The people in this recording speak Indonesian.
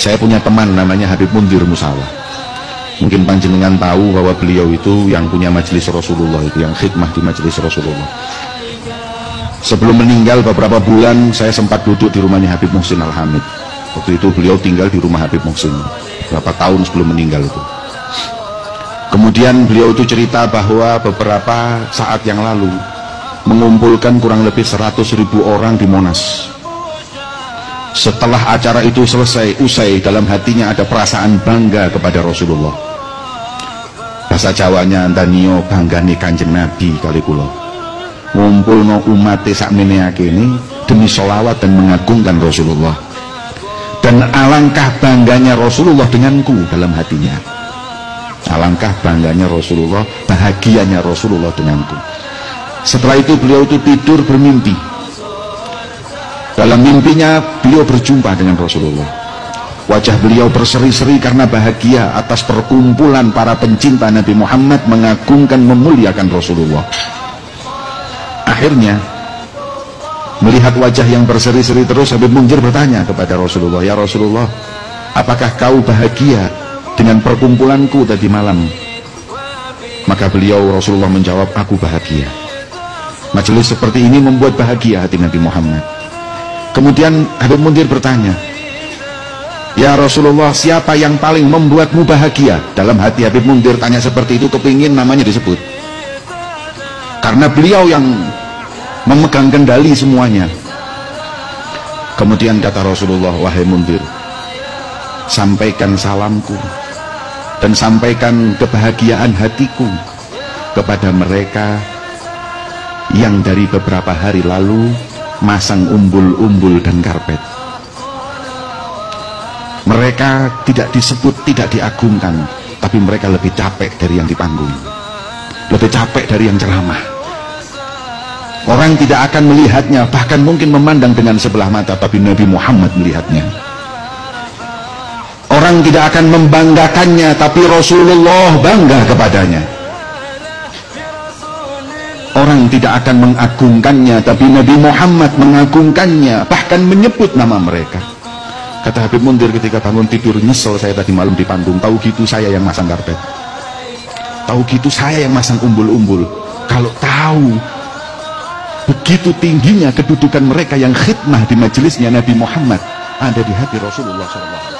Saya punya teman namanya Habib Mundir Musawa. Mungkin panjenengan tahu bahwa beliau itu yang punya majelis Rasulullah, itu yang khidmah di majelis Rasulullah. Sebelum meninggal beberapa bulan saya sempat duduk di rumahnya Habib Muhsin Al-Hamid. Waktu itu beliau tinggal di rumah Habib Muhsin berapa tahun sebelum meninggal itu. Kemudian beliau itu cerita bahwa beberapa saat yang lalu mengumpulkan kurang lebih 100.000 orang di Monas. Setelah acara itu usai, dalam hatinya ada perasaan bangga kepada Rasulullah. Bahasa Jawanya antanio banggane Kanjeng Nabi kali kula. Ngumpulno umat sakmene akene demi sholawat dan mengagungkan Rasulullah. Dan alangkah bangganya Rasulullah denganku dalam hatinya. Alangkah bangganya Rasulullah, bahagianya Rasulullah denganku. Setelah itu beliau itu tidur bermimpi. Dalam mimpinya beliau berjumpa dengan Rasulullah. Wajah beliau berseri-seri karena bahagia atas perkumpulan para pencinta Nabi Muhammad mengagungkan, memuliakan Rasulullah. Akhirnya melihat wajah yang berseri-seri terus, Habib Mundir bertanya kepada Rasulullah, "Ya Rasulullah, apakah kau bahagia dengan perkumpulanku tadi malam?" Maka beliau Rasulullah menjawab, "Aku bahagia. Majelis seperti ini membuat bahagia hati Nabi Muhammad." Kemudian Habib Mundir bertanya, "Ya Rasulullah, siapa yang paling membuatmu bahagia?" Dalam hati Habib Mundir tanya seperti itu, kepingin namanya disebut, karena beliau yang memegang kendali semuanya. Kemudian kata Rasulullah, "Wahai Mundir, sampaikan salamku dan sampaikan kebahagiaan hatiku kepada mereka yang dari beberapa hari lalu masang umbul-umbul dan karpet. Mereka tidak disebut, tidak diagungkan, tapi mereka lebih capek dari yang di panggung, lebih capek dari yang ceramah. Orang tidak akan melihatnya, bahkan mungkin memandang dengan sebelah mata, tapi Nabi Muhammad melihatnya. Orang tidak akan membanggakannya, tapi Rasulullah bangga kepadanya. Orang tidak akan mengagungkannya, tapi Nabi Muhammad mengagungkannya, bahkan menyebut nama mereka." Kata Habib Mundir ketika bangun tidur, "Nyesel saya tadi malam di panggung, tahu gitu saya yang masang karpet, tahu gitu saya yang masang umbul-umbul. Kalau tahu begitu tingginya kedudukan mereka yang khidmah di majelisnya Nabi Muhammad ada di hati Rasulullah SAW."